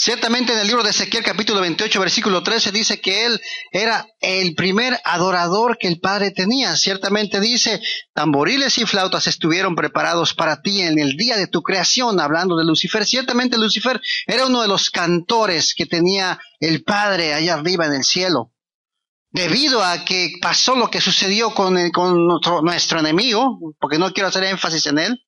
Ciertamente en el libro de Ezequiel capítulo 28 versículo 13 dice que él era el primer adorador que el Padre tenía. Ciertamente dice, tamboriles y flautas estuvieron preparados para ti en el día de tu creación, hablando de Lucifer. Ciertamente Lucifer era uno de los cantores que tenía el Padre allá arriba en el cielo. Debido a que pasó lo que sucedió con nuestro enemigo, porque no quiero hacer énfasis en él,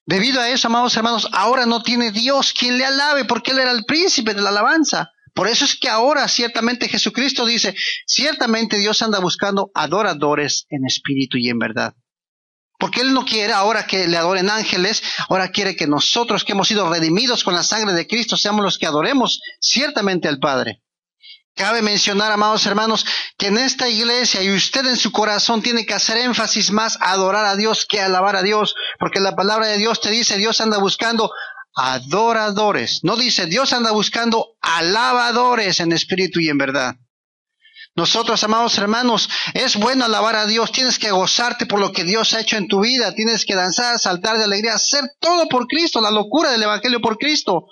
debido a eso, amados hermanos, ahora no tiene Dios quien le alabe, porque Él era el príncipe de la alabanza. Por eso es que ahora ciertamente Jesucristo dice, ciertamente Dios anda buscando adoradores en espíritu y en verdad. Porque Él no quiere ahora que le adoren ángeles, ahora quiere que nosotros que hemos sido redimidos con la sangre de Cristo seamos los que adoremos ciertamente al Padre. Cabe mencionar, amados hermanos, que en esta iglesia y usted en su corazón tiene que hacer énfasis más a adorar a Dios que a alabar a Dios, porque la palabra de Dios te dice, Dios anda buscando adoradores. No dice, Dios anda buscando alabadores en espíritu y en verdad. Nosotros, amados hermanos, es bueno alabar a Dios, tienes que gozarte por lo que Dios ha hecho en tu vida, tienes que danzar, saltar de alegría, hacer todo por Cristo, la locura del Evangelio por Cristo.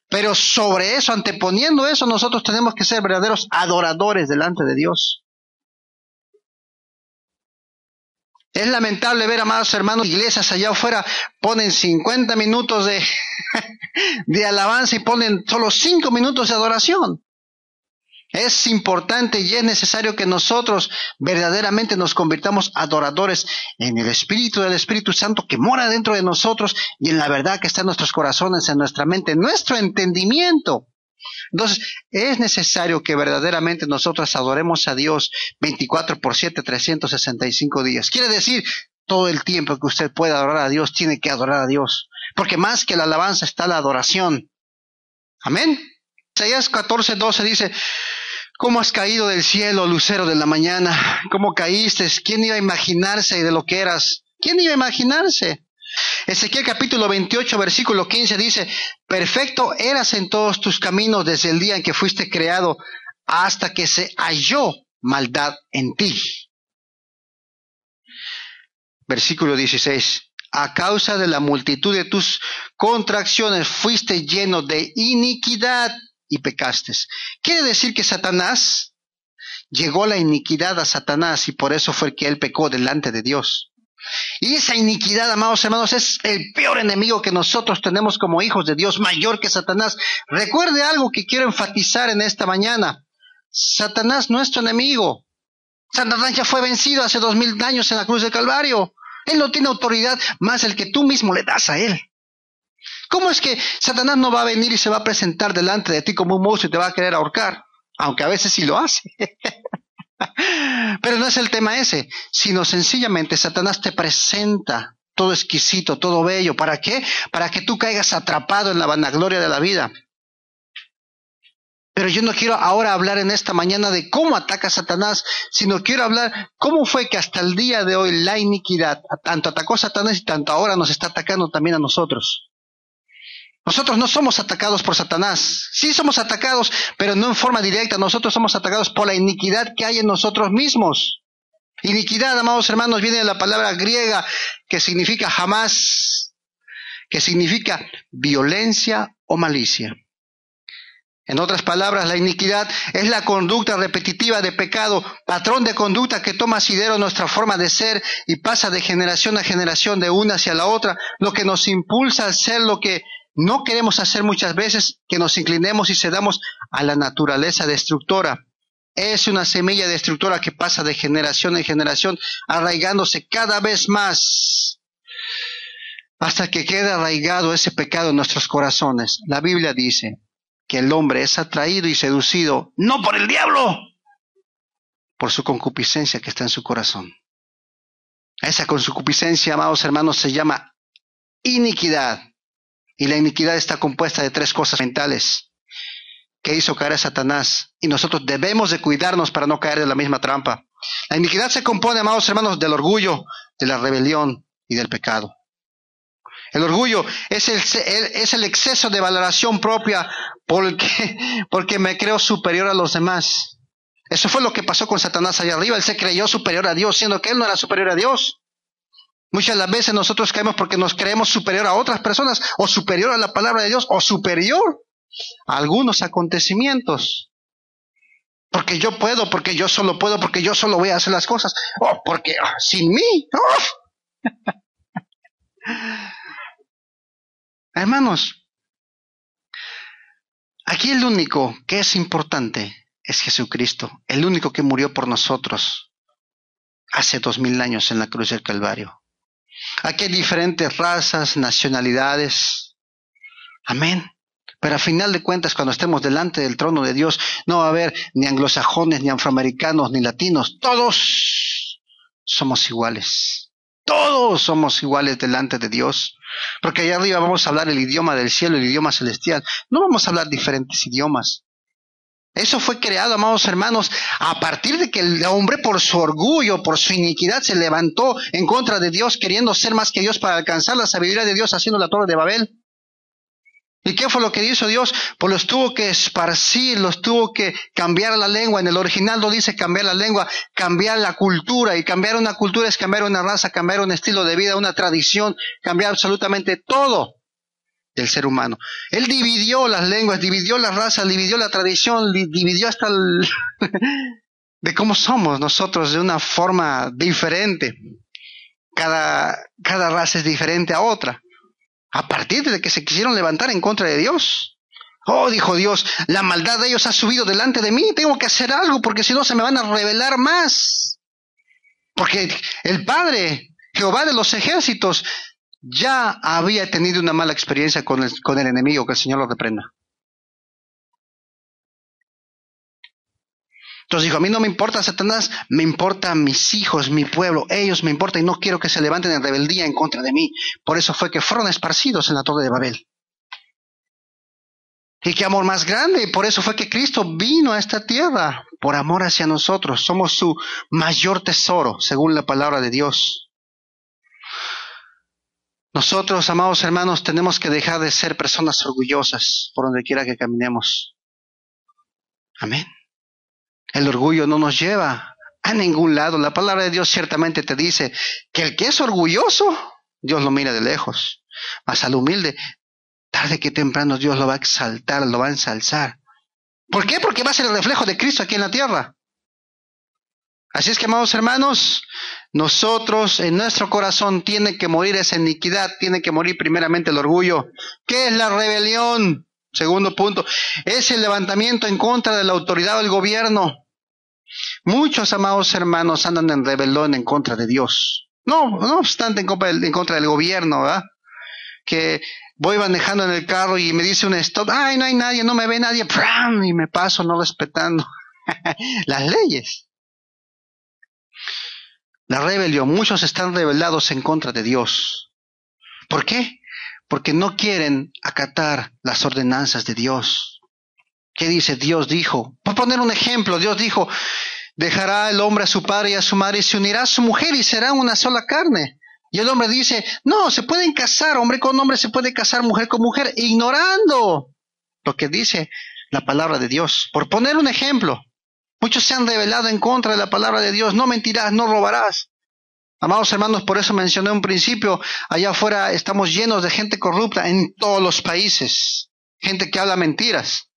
Pero sobre eso, anteponiendo eso, nosotros tenemos que ser verdaderos adoradores delante de Dios. Es lamentable ver, amados hermanos, iglesias allá afuera ponen 50 minutos de alabanza y ponen solo 5 minutos de adoración. Es importante y es necesario que nosotros verdaderamente nos convirtamos adoradores en el Espíritu del Espíritu Santo que mora dentro de nosotros y en la verdad que está en nuestros corazones, en nuestra mente, en nuestro entendimiento. Entonces, es necesario que verdaderamente nosotros adoremos a Dios 24/7, 365 días. Quiere decir, todo el tiempo que usted pueda adorar a Dios, tiene que adorar a Dios. Porque más que la alabanza está la adoración. Amén. Isaías 14:12 dice, ¿cómo has caído del cielo, lucero de la mañana? ¿Cómo caíste? ¿Quién iba a imaginarse de lo que eras? ¿Quién iba a imaginarse? Ezequiel capítulo 28, versículo 15 dice, perfecto eras en todos tus caminos desde el día en que fuiste creado hasta que se halló maldad en ti. Versículo 16, a causa de la multitud de tus contracciones fuiste lleno de iniquidad y pecaste. Quiere decir que Satanás, llegó la iniquidad a Satanás y por eso fue que él pecó delante de Dios. Y esa iniquidad, amados hermanos, es el peor enemigo que nosotros tenemos como hijos de Dios, mayor que Satanás. Recuerde algo que quiero enfatizar en esta mañana. Satanás no es tu enemigo. Satanás ya fue vencido hace 2000 años en la cruz del Calvario. Él no tiene autoridad más el que tú mismo le das a él. ¿Cómo es que Satanás no va a venir y se va a presentar delante de ti como un monstruo y te va a querer ahorcar? Aunque a veces sí lo hace. Pero no es el tema ese, sino sencillamente Satanás te presenta todo exquisito, todo bello. ¿Para qué? Para que tú caigas atrapado en la vanagloria de la vida. Pero yo no quiero ahora hablar en esta mañana de cómo ataca Satanás, sino quiero hablar cómo fue que hasta el día de hoy la iniquidad tanto atacó a Satanás y tanto ahora nos está atacando también a nosotros. Nosotros no somos atacados por Satanás. Sí somos atacados, pero no en forma directa. Nosotros somos atacados por la iniquidad que hay en nosotros mismos. Iniquidad, amados hermanos, viene de la palabra griega que significa jamás, que significa violencia o malicia. En otras palabras, la iniquidad es la conducta repetitiva de pecado, patrón de conducta que toma asidero nuestra forma de ser y pasa de generación a generación, de una hacia la otra, lo que nos impulsa a hacer lo que no queremos hacer muchas veces, que nos inclinemos y cedamos a la naturaleza destructora. Es una semilla destructora que pasa de generación en generación, arraigándose cada vez más, hasta que queda arraigado ese pecado en nuestros corazones. La Biblia dice que el hombre es atraído y seducido, no por el diablo, por su concupiscencia que está en su corazón. Esa concupiscencia, amados hermanos, se llama iniquidad. Y la iniquidad está compuesta de 3 cosas mentales que hizo caer a Satanás. Y nosotros debemos de cuidarnos para no caer de la misma trampa. La iniquidad se compone, amados hermanos, del orgullo, de la rebelión y del pecado. El orgullo es el exceso de valoración propia porque me creo superior a los demás. Eso fue lo que pasó con Satanás allá arriba. Él se creyó superior a Dios, siendo que él no era superior a Dios. Muchas de las veces nosotros caemos porque nos creemos superior a otras personas, o superior a la palabra de Dios, o superior a algunos acontecimientos. Porque yo puedo, porque yo solo puedo, porque yo solo voy a hacer las cosas. Oh, porque sin mí. Oh. Hermanos, aquí el único que es importante es Jesucristo, el único que murió por nosotros hace 2000 años en la cruz del Calvario. Aquí hay diferentes razas, nacionalidades. Amén. Pero a final de cuentas, cuando estemos delante del trono de Dios, no va a haber ni anglosajones, ni afroamericanos, ni latinos. Todos somos iguales. Todos somos iguales delante de Dios. Porque allá arriba vamos a hablar el idioma del cielo, el idioma celestial. No vamos a hablar diferentes idiomas. Eso fue creado, amados hermanos, a partir de que el hombre por su orgullo, por su iniquidad, se levantó en contra de Dios, queriendo ser más que Dios para alcanzar la sabiduría de Dios, haciendo la torre de Babel. ¿Y qué fue lo que hizo Dios? Pues los tuvo que esparcir, los tuvo que cambiar la lengua. En el original no dice cambiar la lengua, cambiar la cultura. Y cambiar una cultura es cambiar una raza, cambiar un estilo de vida, una tradición, cambiar absolutamente todo del ser humano. Él dividió las lenguas, dividió las razas, dividió la tradición, dividió hasta de cómo somos nosotros de una forma diferente. Cada raza es diferente a otra. A partir de que se quisieron levantar en contra de Dios. Oh, dijo Dios, la maldad de ellos ha subido delante de mí, tengo que hacer algo porque si no se me van a rebelar más. Porque el Padre, Jehová de los ejércitos, ya había tenido una mala experiencia con el enemigo, que el Señor lo reprenda. Entonces dijo, a mí no me importa Satanás, me importan mis hijos, mi pueblo, ellos me importan y no quiero que se levanten en rebeldía en contra de mí. Por eso fue que fueron esparcidos en la torre de Babel. Y qué amor más grande, por eso fue que Cristo vino a esta tierra, por amor hacia nosotros. Somos su mayor tesoro, según la palabra de Dios. Nosotros, amados hermanos, tenemos que dejar de ser personas orgullosas por donde quiera que caminemos. Amén. El orgullo no nos lleva a ningún lado. La palabra de Dios ciertamente te dice que el que es orgulloso, Dios lo mira de lejos. Mas al humilde, tarde que temprano Dios lo va a exaltar, lo va a ensalzar. ¿Por qué? Porque va a ser el reflejo de Cristo aquí en la tierra. Así es que, amados hermanos, nosotros en nuestro corazón tiene que morir esa iniquidad, tiene que morir primeramente el orgullo. ¿Qué es la rebelión? Segundo punto, es el levantamiento en contra de la autoridad del gobierno. Muchos, amados hermanos, andan en rebelión en contra de Dios. No obstante en contra del gobierno, ¿verdad? Que voy manejando en el carro y me dice un stop, ay, no hay nadie, no me ve nadie, ¡pram! Y me paso no respetando las leyes. La rebelión, muchos están rebelados en contra de Dios. ¿Por qué? Porque no quieren acatar las ordenanzas de Dios. ¿Qué dice? Dios dijo, por poner un ejemplo, Dios dijo, dejará el hombre a su padre y a su madre y se unirá a su mujer y serán una sola carne. Y el hombre dice, no, se pueden casar, hombre con hombre se puede casar, mujer con mujer, ignorando lo que dice la palabra de Dios. Por poner un ejemplo, muchos se han rebelado en contra de la palabra de Dios, no mentirás, no robarás. Amados hermanos, por eso mencioné un principio, allá afuera estamos llenos de gente corrupta en todos los países, gente que habla mentiras,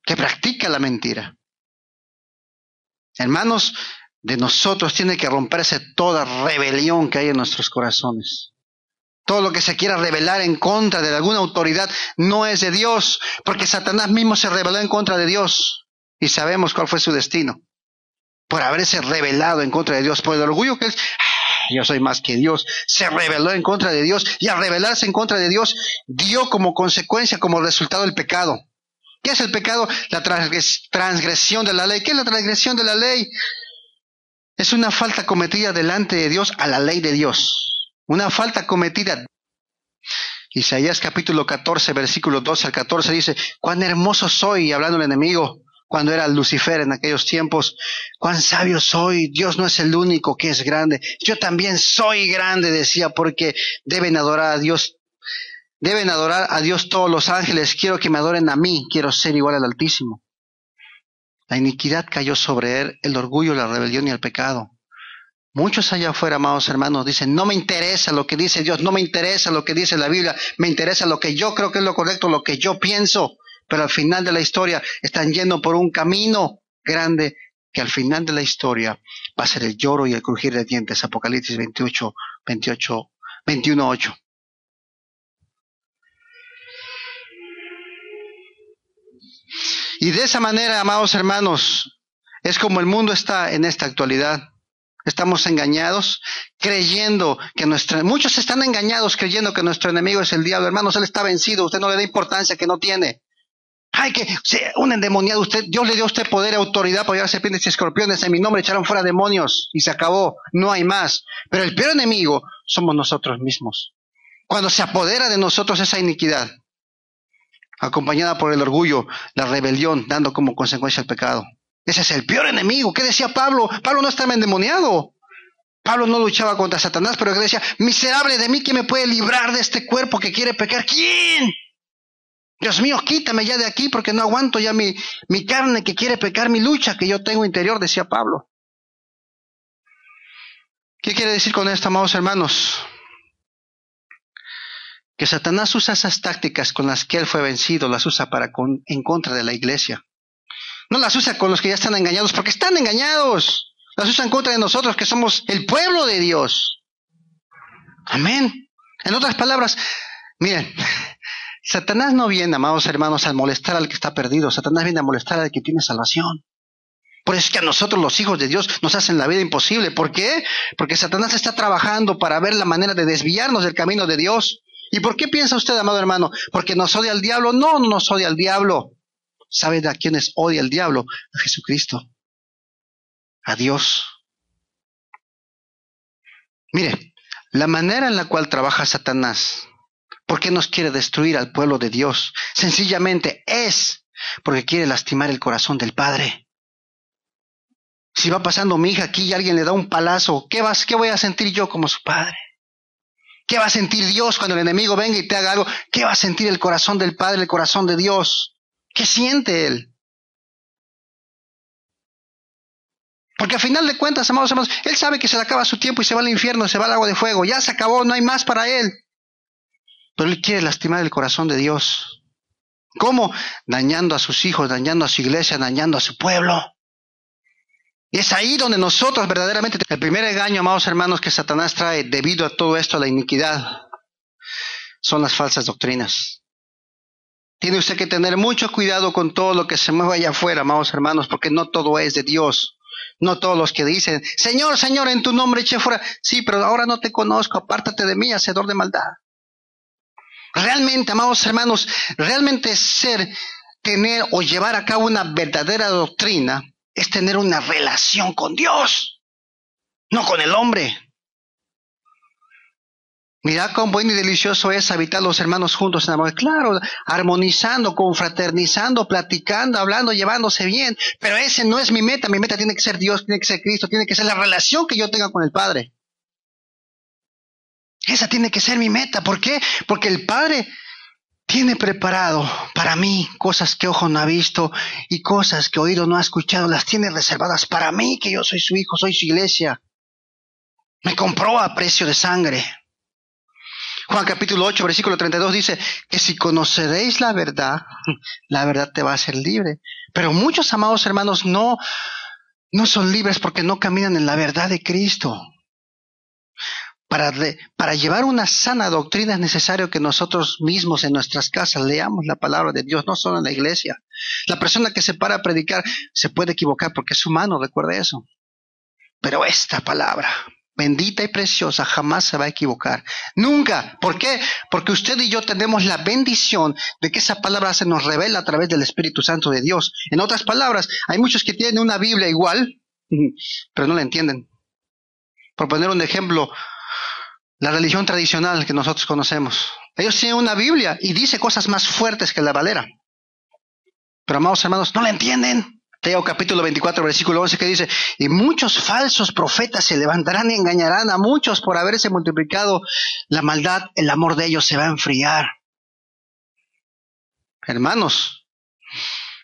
que practica la mentira. Hermanos, de nosotros tiene que romperse toda rebelión que hay en nuestros corazones. Todo lo que se quiera rebelar en contra de alguna autoridad no es de Dios, porque Satanás mismo se rebeló en contra de Dios y sabemos cuál fue su destino. Por haberse rebelado en contra de Dios, por el orgullo que es, yo soy más que Dios, se rebeló en contra de Dios y al rebelarse en contra de Dios dio como consecuencia, como resultado el pecado. ¿Qué es el pecado? La transgresión de la ley. ¿Qué es la transgresión de la ley? Es una falta cometida delante de Dios a la ley de Dios. Una falta cometida. Isaías capítulo 14, versículo 12 al 14 dice, cuán hermoso soy, hablando el enemigo, cuando era Lucifer en aquellos tiempos, cuán sabio soy, Dios no es el único que es grande, yo también soy grande, decía, porque deben adorar a Dios todos los ángeles, quiero que me adoren a mí, quiero ser igual al Altísimo. La iniquidad cayó sobre él, el orgullo, la rebelión y el pecado. Muchos allá afuera, amados hermanos, dicen, no me interesa lo que dice Dios, no me interesa lo que dice la Biblia, me interesa lo que yo creo que es lo correcto, lo que yo pienso. Pero al final de la historia están yendo por un camino grande que al final de la historia va a ser el lloro y el crujir de dientes. Apocalipsis 21:8. Y de esa manera, amados hermanos, es como el mundo está en esta actualidad. Estamos engañados, creyendo que muchos están engañados creyendo que nuestro enemigo es el diablo. Hermanos, él está vencido, usted no le da importancia que no tiene. Ay, que un endemoniado, Dios le dio a usted poder y autoridad para llevar serpientes y escorpiones, en mi nombre echaron fuera demonios y se acabó, no hay más. Pero el peor enemigo somos nosotros mismos. Cuando se apodera de nosotros esa iniquidad, acompañada por el orgullo, la rebelión, dando como consecuencia el pecado. Ese es el peor enemigo. ¿Qué decía Pablo? Pablo no estaba endemoniado. Pablo no luchaba contra Satanás, pero que decía, miserable de mí, ¿quién me puede librar de este cuerpo que quiere pecar? ¿Quién? Dios mío, quítame ya de aquí porque no aguanto ya mi carne que quiere pecar, mi lucha que yo tengo interior, decía Pablo. ¿Qué quiere decir con esto, amados hermanos? Que Satanás usa esas tácticas con las que él fue vencido, las usa en contra de la iglesia. No las usa con los que ya están engañados, porque están engañados. Las usa en contra de nosotros, que somos el pueblo de Dios. Amén. En otras palabras, miren, Satanás no viene, amados hermanos, a molestar al que está perdido. Satanás viene a molestar al que tiene salvación. Por eso es que a nosotros, los hijos de Dios, nos hacen la vida imposible. ¿Por qué? Porque Satanás está trabajando para ver la manera de desviarnos del camino de Dios. ¿Y por qué piensa usted, amado hermano? ¿Porque nos odia el diablo? No, no nos odia el diablo. ¿Sabe a quiénes odia el diablo? A Jesucristo. A Dios. Mire, la manera en la cual trabaja Satanás, ¿por qué nos quiere destruir al pueblo de Dios? Sencillamente es porque quiere lastimar el corazón del Padre. Si va pasando mi hija aquí y alguien le da un palazo, ¿qué voy a sentir yo como su padre? ¿Qué va a sentir Dios cuando el enemigo venga y te haga algo? ¿Qué va a sentir el corazón del Padre, el corazón de Dios? ¿Qué siente Él? Porque al final de cuentas, amados hermanos, Él sabe que se le acaba su tiempo y se va al infierno, se va al agua de fuego. Ya se acabó, no hay más para Él. Pero Él quiere lastimar el corazón de Dios. ¿Cómo? Dañando a sus hijos, dañando a su iglesia, dañando a su pueblo. Y es ahí donde nosotros verdaderamente, el primer engaño, amados hermanos, que Satanás trae debido a todo esto, a la iniquidad, son las falsas doctrinas. Tiene usted que tener mucho cuidado con todo lo que se mueve allá afuera, amados hermanos, porque no todo es de Dios. No todos los que dicen, Señor, Señor, en tu nombre eché fuera. Sí, pero ahora no te conozco, apártate de mí, hacedor de maldad. Realmente, amados hermanos, realmente tener o llevar a cabo una verdadera doctrina es tener una relación con Dios, no con el hombre. Mirad cuán bueno y delicioso es habitar los hermanos juntos en amor. Claro, armonizando, confraternizando, platicando, hablando, llevándose bien. Pero ese no es mi meta. Mi meta tiene que ser Dios, tiene que ser Cristo, tiene que ser la relación que yo tenga con el Padre. Esa tiene que ser mi meta. ¿Por qué? Porque el Padre tiene preparado para mí cosas que ojo no ha visto y cosas que oído no ha escuchado. Las tiene reservadas para mí, que yo soy su hijo, soy su iglesia. Me compró a precio de sangre. Juan capítulo 8, versículo 32 dice que si conoceréis la verdad te va a hacer libre. Pero muchos, amados hermanos, no son libres porque no caminan en la verdad de Cristo. Para llevar una sana doctrina es necesario que nosotros mismos en nuestras casas leamos la palabra de Dios, no solo en la iglesia. La persona que se para a predicar se puede equivocar porque es humano, recuerde eso. Pero esta palabra, bendita y preciosa, jamás se va a equivocar. Nunca. ¿Por qué? Porque usted y yo tenemos la bendición de que esa palabra se nos revela a través del Espíritu Santo de Dios. En otras palabras, hay muchos que tienen una Biblia igual, pero no la entienden. Por poner un ejemplo, la religión tradicional que nosotros conocemos. Ellos tienen una Biblia y dice cosas más fuertes que la Valera. Pero, amados hermanos, no la entienden. Mateo capítulo 24, versículo 11, que dice, y muchos falsos profetas se levantarán y engañarán a muchos por haberse multiplicado la maldad, el amor de ellos se va a enfriar. Hermanos,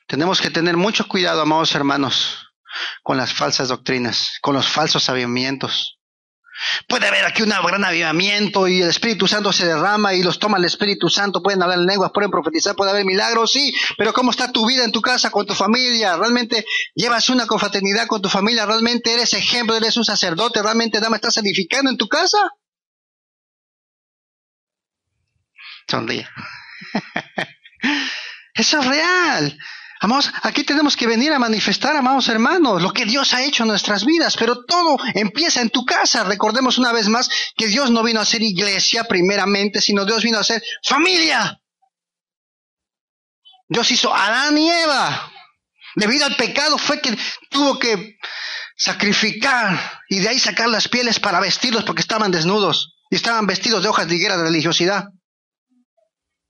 tenemos que tener mucho cuidado, amados hermanos, con las falsas doctrinas, con los falsos avivamientos. Puede haber aquí un gran avivamiento y el Espíritu Santo se derrama y los toma el Espíritu Santo, pueden hablar en lenguas, pueden profetizar, puede haber milagros, sí, pero ¿cómo está tu vida en tu casa, con tu familia? ¿Realmente llevas una confraternidad con tu familia? ¿Realmente eres ejemplo, eres un sacerdote? ¿Realmente no me estás edificando en tu casa? Sonríe. Eso es real. Amados, aquí tenemos que venir a manifestar, amados hermanos, lo que Dios ha hecho en nuestras vidas, pero todo empieza en tu casa. Recordemos una vez más que Dios no vino a ser iglesia primeramente, sino Dios vino a ser familia. Dios hizo a Adán y Eva. Debido al pecado fue que tuvo que sacrificar y de ahí sacar las pieles para vestirlos porque estaban desnudos y estaban vestidos de hojas de higuera de religiosidad.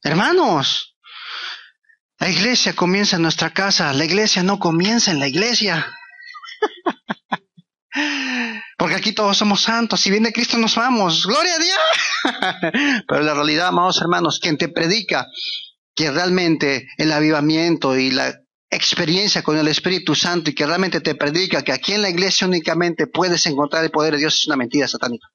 Hermanos, la iglesia comienza en nuestra casa, la iglesia no comienza en la iglesia. Porque aquí todos somos santos, si viene Cristo nos vamos, ¡gloria a Dios! Pero la realidad, amados hermanos, quien te predica que realmente el avivamiento y la experiencia con el Espíritu Santo y que realmente te predica que aquí en la iglesia únicamente puedes encontrar el poder de Dios es una mentira satánica.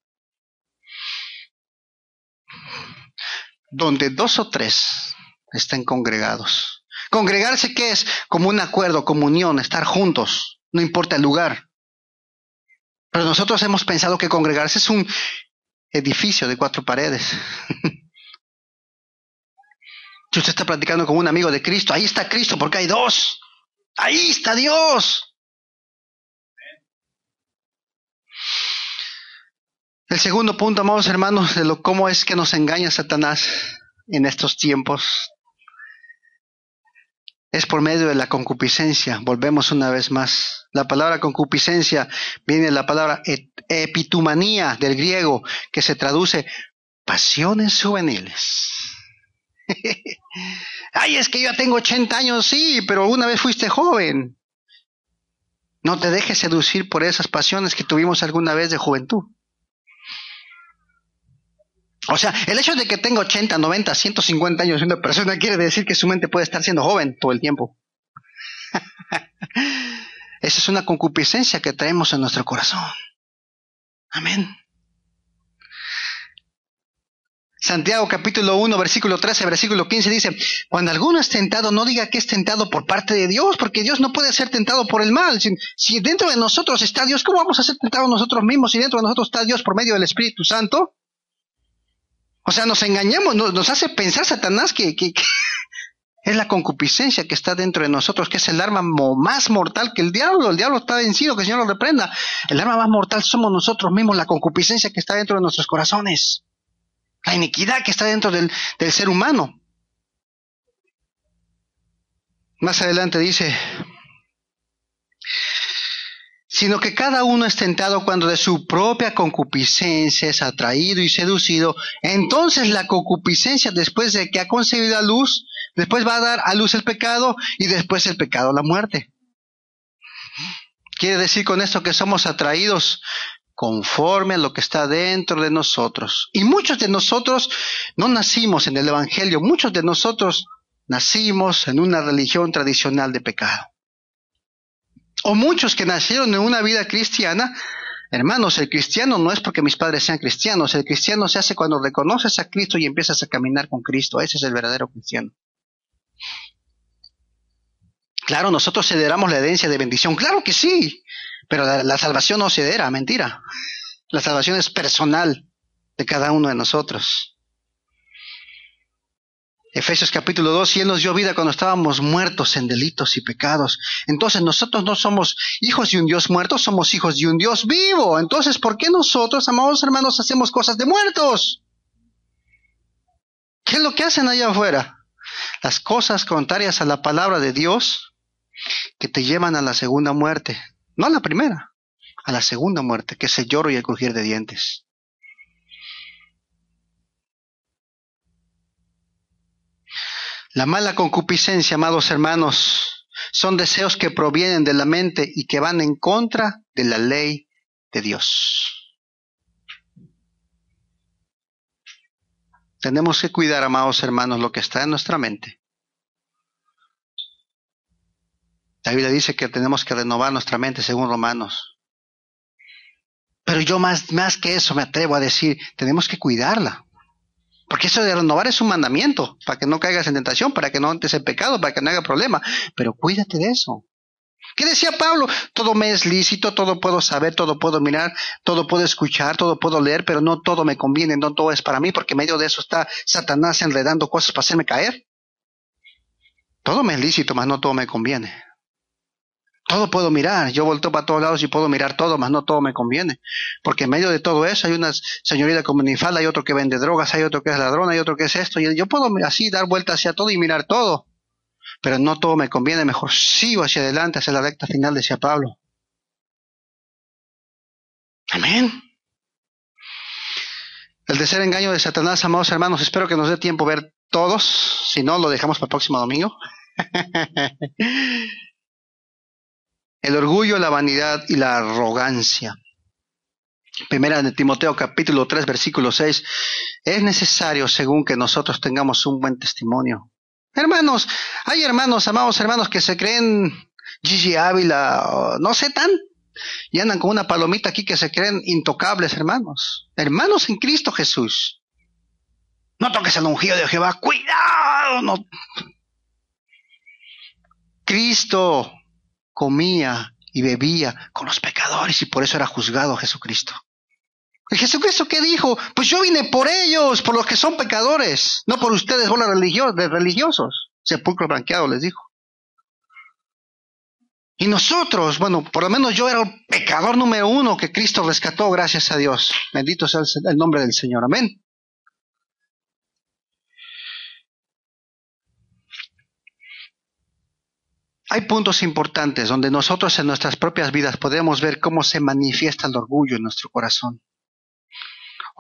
Donde 2 o 3 estén congregados. Congregarse, ¿qué es? Como un acuerdo, comunión, estar juntos, no importa el lugar. Pero nosotros hemos pensado que congregarse es un edificio de 4 paredes. Si usted está platicando con un amigo de Cristo, ahí está Cristo porque hay 2. Ahí está Dios. El segundo punto, amados hermanos, de cómo es que nos engaña Satanás en estos tiempos, es por medio de la concupiscencia. Volvemos una vez más. La palabra concupiscencia viene de la palabra epitumanía del griego, que se traduce pasiones juveniles. Ay, es que yo ya tengo 80 años, sí, pero una vez fuiste joven. No te dejes seducir por esas pasiones que tuvimos alguna vez de juventud. O sea, el hecho de que tenga 80, 90, 150 años una persona quiere decir que su mente puede estar siendo joven todo el tiempo. Esa es una concupiscencia que traemos en nuestro corazón. Amén. Santiago capítulo 1, versículo 13, versículo 15 dice, cuando alguno es tentado, no diga que es tentado por parte de Dios, porque Dios no puede ser tentado por el mal. Si dentro de nosotros está Dios, ¿cómo vamos a ser tentados nosotros mismos si dentro de nosotros está Dios por medio del Espíritu Santo? O sea, nos engañamos, nos hace pensar Satanás que es la concupiscencia que está dentro de nosotros, que es el arma más mortal que el diablo. El diablo está vencido, que el Señor lo reprenda. El arma más mortal somos nosotros mismos, la concupiscencia que está dentro de nuestros corazones. La iniquidad que está dentro del ser humano. Más adelante dice, sino que cada uno es tentado cuando de su propia concupiscencia es atraído y seducido. Entonces la concupiscencia, después de que ha concebido a luz, después va a dar a luz el pecado y después el pecado la muerte. Quiere decir con esto que somos atraídos conforme a lo que está dentro de nosotros. Y muchos de nosotros no nacimos en el Evangelio, muchos de nosotros nacimos en una religión tradicional de pecado. O muchos que nacieron en una vida cristiana. Hermanos, el cristiano no es porque mis padres sean cristianos, el cristiano se hace cuando reconoces a Cristo y empiezas a caminar con Cristo. Ese es el verdadero cristiano. Claro, nosotros heredamos la herencia de bendición, claro que sí, pero la salvación no se hereda, mentira. La salvación es personal de cada uno de nosotros. Efesios capítulo 2, y Él nos dio vida cuando estábamos muertos en delitos y pecados. Entonces nosotros no somos hijos de un Dios muerto, somos hijos de un Dios vivo. Entonces, ¿por qué nosotros, amados hermanos, hacemos cosas de muertos? ¿Qué es lo que hacen allá afuera? Las cosas contrarias a la palabra de Dios que te llevan a la segunda muerte. No a la primera, a la segunda muerte, que es el lloro y el crujir de dientes. La mala concupiscencia, amados hermanos, son deseos que provienen de la mente y que van en contra de la ley de Dios. Tenemos que cuidar, amados hermanos, lo que está en nuestra mente. La Biblia dice que tenemos que renovar nuestra mente según Romanos. Pero yo más que eso me atrevo a decir, tenemos que cuidarla. Porque eso de renovar es un mandamiento, para que no caigas en tentación, para que no entres en pecado, para que no haya problema. Pero cuídate de eso. ¿Qué decía Pablo? Todo me es lícito, todo puedo saber, todo puedo mirar, todo puedo escuchar, todo puedo leer, pero no todo me conviene, no todo es para mí, porque en medio de eso está Satanás enredando cosas para hacerme caer. Todo me es lícito, mas no todo me conviene. Todo puedo mirar, yo volteo para todos lados y puedo mirar todo, mas no todo me conviene. Porque en medio de todo eso hay una señorita con minifalda, hay otro que vende drogas, hay otro que es ladrón, hay otro que es esto, y yo puedo así dar vueltas hacia todo y mirar todo. Pero no todo me conviene, mejor sigo hacia adelante, hacia la recta final, decía Pablo. Amén. El tercer engaño de Satanás, amados hermanos, espero que nos dé tiempo ver todos, si no lo dejamos para el próximo domingo. El orgullo, la vanidad y la arrogancia. Primera de Timoteo capítulo 3 versículo 6. Es necesario, según que nosotros tengamos un buen testimonio. Hermanos, hay hermanos, amados hermanos, que se creen Gigi Ávila, no sé tan, y andan con una palomita aquí que se creen intocables, hermanos. Hermanos en Cristo Jesús. No toques el ungido de Jehová, cuidado. No. Cristo comía y bebía con los pecadores y por eso era juzgado Jesucristo. ¿Y Jesucristo qué dijo? Pues yo vine por ellos, por los que son pecadores, no por ustedes, bola de religiosos. Sepulcro blanqueado les dijo. Y nosotros, bueno, por lo menos yo era el pecador número 1 que Cristo rescató, gracias a Dios. Bendito sea el nombre del Señor. Amén. Hay puntos importantes donde nosotros en nuestras propias vidas podemos ver cómo se manifiesta el orgullo en nuestro corazón.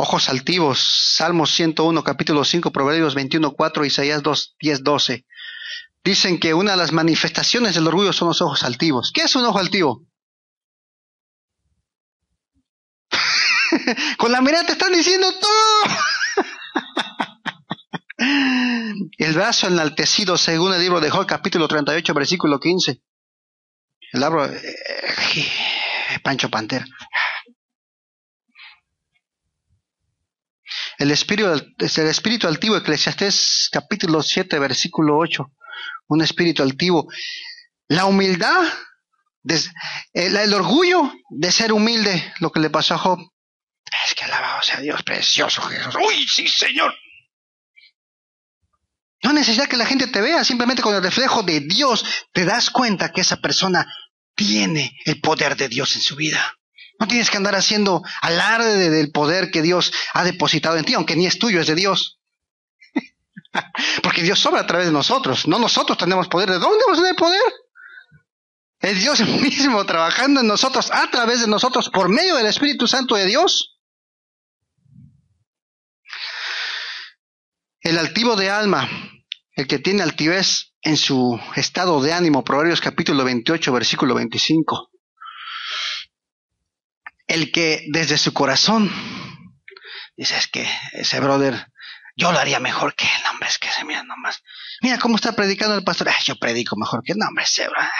Ojos altivos, Salmos 101, capítulo 5, Proverbios 21, 4, Isaías 2, 10, 12. Dicen que una de las manifestaciones del orgullo son los ojos altivos. ¿Qué es un ojo altivo? Con la mirada te están diciendo todo. El brazo enaltecido, según el libro de Job, capítulo 38, versículo 15. El libro Pancho Pantera. El espíritu altivo, Eclesiastés capítulo 7, versículo 8. Un espíritu altivo. La humildad, el orgullo de ser humilde, lo que le pasó a Job. Es que alabado sea Dios, precioso Jesús. ¡Uy, sí, Señor! No necesita que la gente te vea, simplemente con el reflejo de Dios te das cuenta que esa persona tiene el poder de Dios en su vida. No tienes que andar haciendo alarde del poder que Dios ha depositado en ti, aunque ni es tuyo, es de Dios. Porque Dios obra a través de nosotros, no nosotros tenemos poder. ¿De dónde vamos a tener poder? Es Dios mismo trabajando en nosotros, a través de nosotros, por medio del Espíritu Santo de Dios. El altivo de alma, el que tiene altivez en su estado de ánimo, Proverbios capítulo 28, versículo 25. El que desde su corazón dice, es que ese brother, yo lo haría mejor que él, hombre, es que se mira nomás. Mira cómo está predicando el pastor, yo predico mejor que él, hombre, ese brother.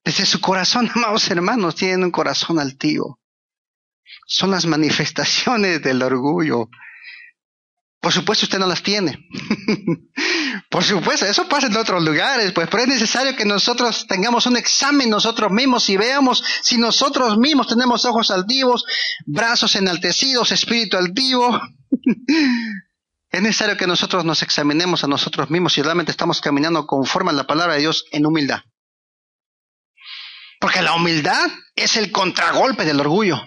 Desde su corazón, amados hermanos, tienen un corazón altivo. Son las manifestaciones del orgullo. Por supuesto usted no las tiene. Por supuesto, eso pasa en otros lugares, pues, pero es necesario que nosotros tengamos un examen nosotros mismos y veamos si nosotros mismos tenemos ojos altivos, brazos enaltecidos, espíritu altivo. Es necesario que nosotros nos examinemos a nosotros mismos si realmente estamos caminando conforme a la palabra de Dios en humildad. Porque la humildad es el contragolpe del orgullo.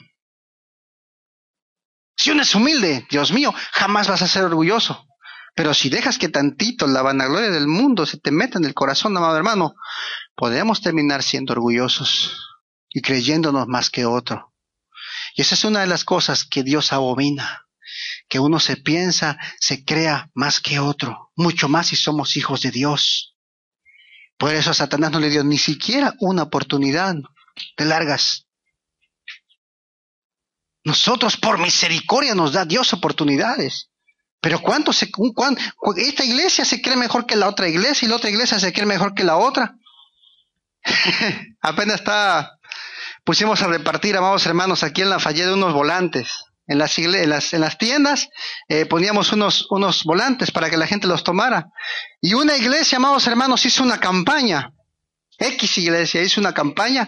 Si uno es humilde, Dios mío, jamás vas a ser orgulloso. Pero si dejas que tantito la vanagloria del mundo se te meta en el corazón, amado hermano, podemos terminar siendo orgullosos y creyéndonos más que otro. Y esa es una de las cosas que Dios abomina, que uno se piensa, se crea más que otro, mucho más si somos hijos de Dios. Por eso a Satanás no le dio ni siquiera una oportunidad de largas. Nosotros por misericordia nos da Dios oportunidades. Pero esta iglesia se cree mejor que la otra iglesia y la otra iglesia se cree mejor que la otra. Apenas está pusimos a repartir, amados hermanos, aquí en Lafayette unos volantes. En las tiendas poníamos unos volantes para que la gente los tomara. Y una iglesia, amados hermanos, hizo una campaña. X iglesia hizo una campaña.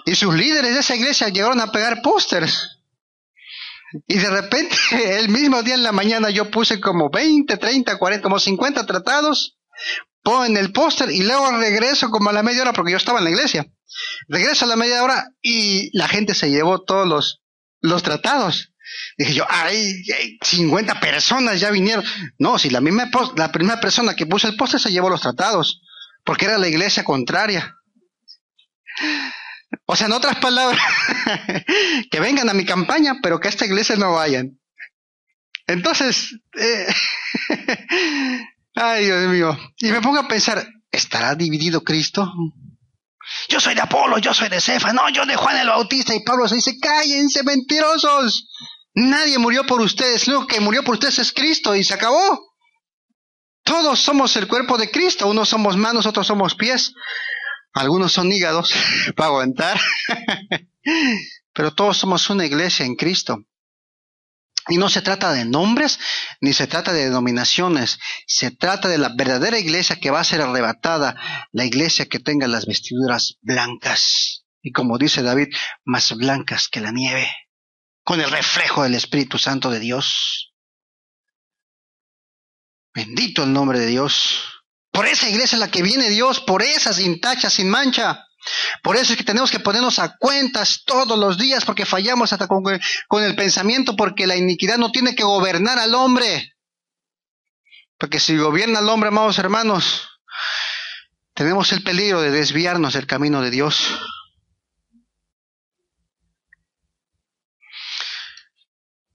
Y sus líderes de esa iglesia llegaron a pegar pósters. Y de repente, el mismo día en la mañana, yo puse como 20, 30, 40, como 50 tratados. Ponen el póster y luego regreso como a la media hora, porque yo estaba en la iglesia. Regreso a la media hora y la gente se llevó todos los tratados. Dije yo, ay, 50 personas ya vinieron. No, si la primera persona que puso el póster se llevó los tratados, porque era la iglesia contraria. O sea, en otras palabras, que vengan a mi campaña, pero que a esta iglesia no vayan. Entonces, ay, Dios mío. Y me pongo a pensar, ¿estará dividido Cristo? Yo soy de Apolo, yo soy de Cefa, no, yo de Juan el Bautista. Y Pablo se dice, cállense, mentirosos. Nadie murió por ustedes, lo que murió por ustedes es Cristo y se acabó. Todos somos el cuerpo de Cristo, unos somos manos, otros somos pies. Algunos son hígados para aguantar. Pero todos somos una iglesia en Cristo. Y no se trata de nombres, ni se trata de denominaciones. Se trata de la verdadera iglesia que va a ser arrebatada. La iglesia que tenga las vestiduras blancas. Y como dice David, más blancas que la nieve. Con el reflejo del Espíritu Santo de Dios. Bendito el nombre de Dios. Por esa iglesia es la que viene Dios, por esa sin tacha, sin mancha. Por eso es que tenemos que ponernos a cuentas todos los días, porque fallamos hasta con el pensamiento, porque la iniquidad no tiene que gobernar al hombre. Porque si gobierna al hombre, amados hermanos, tenemos el peligro de desviarnos del camino de Dios.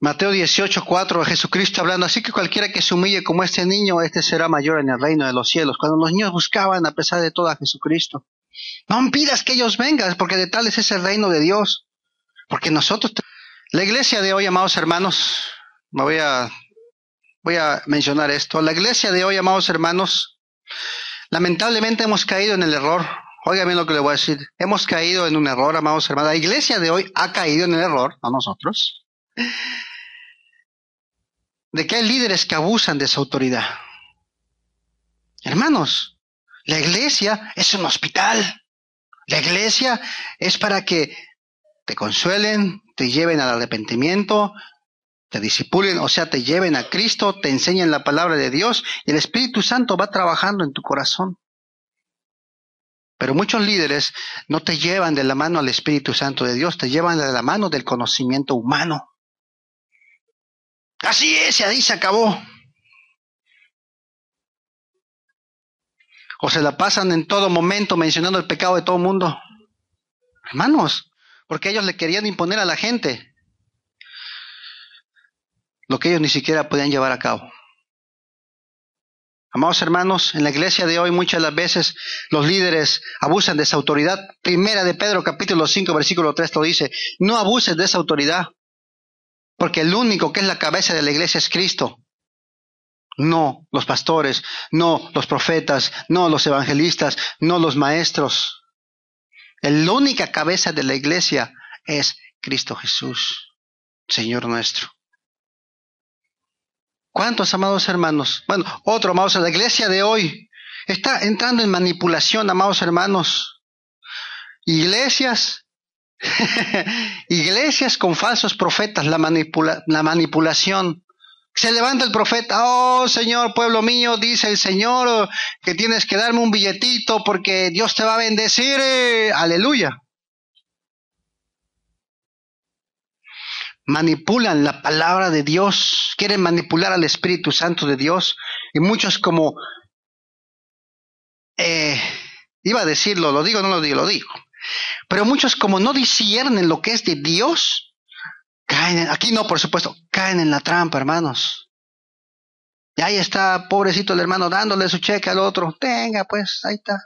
Mateo 18:4, Jesucristo hablando, así que cualquiera que se humille como este niño, este será mayor en el reino de los cielos. Cuando los niños buscaban, a pesar de todo, a Jesucristo. No impidas que ellos vengan, porque de tal es el reino de Dios. Porque nosotros, la iglesia de hoy, amados hermanos, voy a mencionar esto. La iglesia de hoy, amados hermanos, lamentablemente hemos caído en el error. Oigan bien lo que le voy a decir. Hemos caído en un error, amados hermanos. La iglesia de hoy ha caído en el error, no nosotros, de que hay líderes que abusan de su autoridad. Hermanos, la iglesia es un hospital. La iglesia es para que te consuelen, te lleven al arrepentimiento, te disipulen, o sea, te lleven a Cristo, te enseñen la palabra de Dios y el Espíritu Santo va trabajando en tu corazón. Pero muchos líderes no te llevan de la mano al Espíritu Santo de Dios, te llevan de la mano del conocimiento humano. Así es, y ahí se acabó. O se la pasan en todo momento mencionando el pecado de todo el mundo. Hermanos, porque ellos le querían imponer a la gente lo que ellos ni siquiera podían llevar a cabo. Amados hermanos, en la iglesia de hoy muchas de las veces los líderes abusan de esa autoridad. Primera de Pedro capítulo 5 versículo 3 lo dice, no abuses de esa autoridad, porque el único que es la cabeza de la iglesia es Cristo. No los pastores, no los profetas, no los evangelistas, no los maestros. La única cabeza de la iglesia es Cristo Jesús, Señor nuestro. ¿Cuántos, amados hermanos? Bueno, otro, amados, la iglesia de hoy está entrando en manipulación, amados hermanos. Iglesias, iglesias con falsos profetas, la manipulación. Se levanta el profeta, oh Señor, pueblo mío, dice el Señor, que tienes que darme un billetito porque Dios te va a bendecir, aleluya. Manipulan la palabra de Dios, quieren manipular al Espíritu Santo de Dios, y muchos como, iba a decirlo, lo digo, no lo digo, lo digo, pero muchos como no disciernen lo que es de Dios, caen, aquí no, por supuesto, caen en la trampa, hermanos. Y ahí está, pobrecito el hermano, dándole su cheque al otro, tenga pues, ahí está.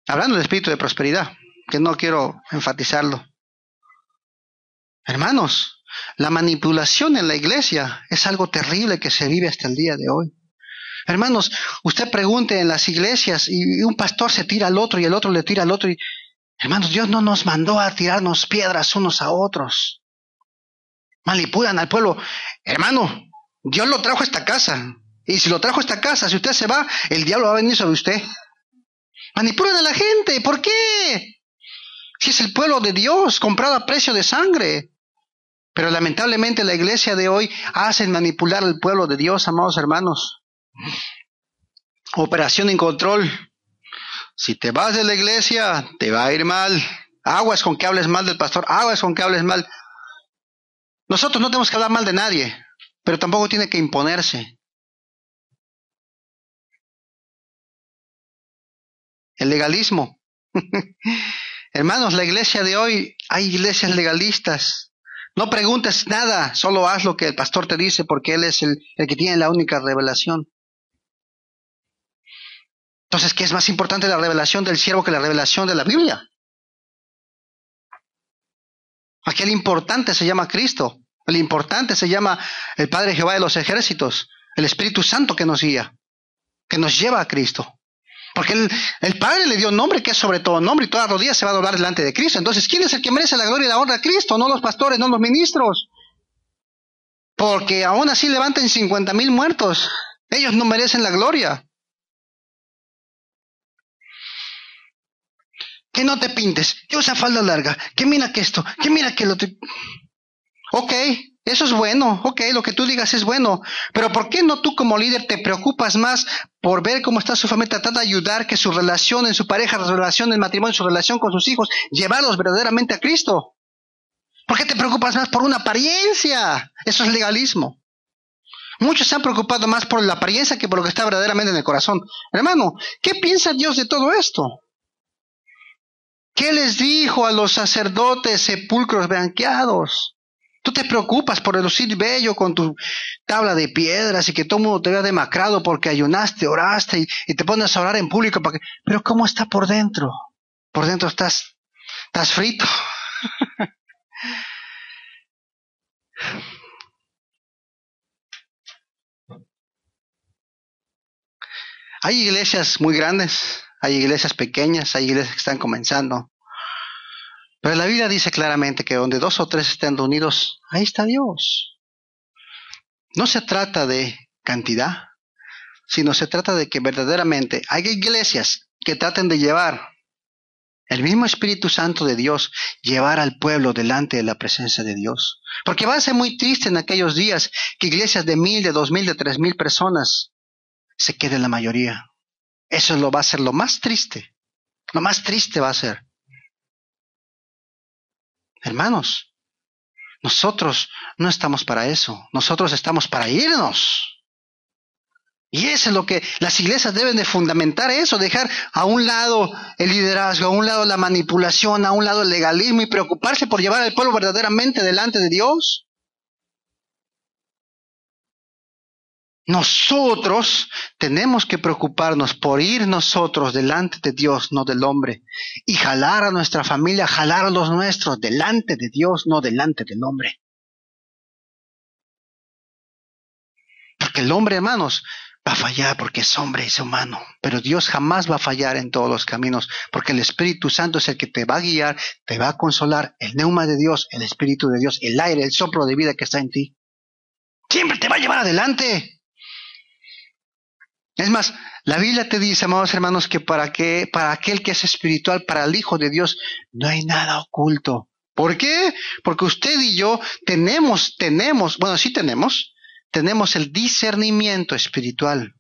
Hablando del espíritu de prosperidad, que no quiero enfatizarlo. Hermanos, la manipulación en la iglesia es algo terrible que se vive hasta el día de hoy. Hermanos, usted pregunte en las iglesias y un pastor se tira al otro y el otro le tira al otro y Hermanos, Dios no nos mandó a tirarnos piedras unos a otros. Manipulan al pueblo. Hermano, Dios lo trajo a esta casa. Y si lo trajo a esta casa, si usted se va, el diablo va a venir sobre usted. Manipulan a la gente. ¿Por qué? Si es el pueblo de Dios, comprado a precio de sangre. Pero lamentablemente la iglesia de hoy hacen manipular al pueblo de Dios, amados hermanos. Operación en control. Si te vas de la iglesia, te va a ir mal. Aguas con que hables mal del pastor, aguas con que hables mal. Nosotros no tenemos que hablar mal de nadie, pero tampoco tiene que imponerse. El legalismo. Hermanos, la iglesia de hoy, hay iglesias legalistas. No preguntes nada, solo haz lo que el pastor te dice porque él es el que tiene la única revelación. Entonces, ¿qué es más importante la revelación del siervo que la revelación de la Biblia? Aquel importante se llama Cristo. El importante se llama el Padre Jehová de los ejércitos, el Espíritu Santo que nos guía, que nos lleva a Cristo. Porque el Padre le dio un nombre que es sobre todo nombre y toda rodilla se va a doblar delante de Cristo. Entonces, ¿quién es el que merece la gloria y la honra? Cristo, no los pastores, no los ministros. Porque aún así levanten 50,000 muertos. Ellos no merecen la gloria. Que no te pintes, que usa falda larga, que mira que esto, que mira que lo otro. Ok, eso es bueno, ok, lo que tú digas es bueno, pero ¿por qué no tú como líder te preocupas más por ver cómo está su familia, tratar de ayudar que su relación en su pareja, su relación en matrimonio, su relación con sus hijos, llevarlos verdaderamente a Cristo? ¿Por qué te preocupas más por una apariencia? Eso es legalismo. Muchos se han preocupado más por la apariencia que por lo que está verdaderamente en el corazón. Hermano, ¿qué piensa Dios de todo esto? ¿Qué les dijo a los sacerdotes sepulcros blanqueados? Tú te preocupas por lucir bello con tu tabla de piedras y que todo el mundo te vea demacrado porque ayunaste, oraste y te pones a orar en público. Pero ¿cómo está por dentro? Por dentro estás frito. Hay iglesias muy grandes, hay iglesias pequeñas, hay iglesias que están comenzando. Pero la Biblia dice claramente que donde 2 o 3 estén unidos, ahí está Dios. No se trata de cantidad, sino se trata de que verdaderamente hay iglesias que traten de llevar el mismo Espíritu Santo de Dios, llevar al pueblo delante de la presencia de Dios. Porque va a ser muy triste en aquellos días que iglesias de 1,000, de 2,000, de 3,000 personas se queden la mayoría. Eso va a ser lo más triste. Lo más triste va a ser. Hermanos, nosotros no estamos para eso. Nosotros estamos para irnos. Y eso es lo que las iglesias deben de fundamentar, eso, dejar a un lado el liderazgo, a un lado la manipulación, a un lado el legalismo y preocuparse por llevar al pueblo verdaderamente delante de Dios. Nosotros tenemos que preocuparnos por ir nosotros delante de Dios, no del hombre, y jalar a nuestra familia, jalar a los nuestros delante de Dios, no delante del hombre. Porque el hombre, hermanos, va a fallar porque es hombre, es humano, pero Dios jamás va a fallar en todos los caminos, porque el Espíritu Santo es el que te va a guiar, te va a consolar, el neuma de Dios, el Espíritu de Dios, el aire, el soplo de vida que está en ti. Siempre te va a llevar adelante. Es más, la Biblia te dice, amados hermanos, que para aquel que es espiritual, para el Hijo de Dios, no hay nada oculto. ¿Por qué? Porque usted y yo tenemos el discernimiento espiritual,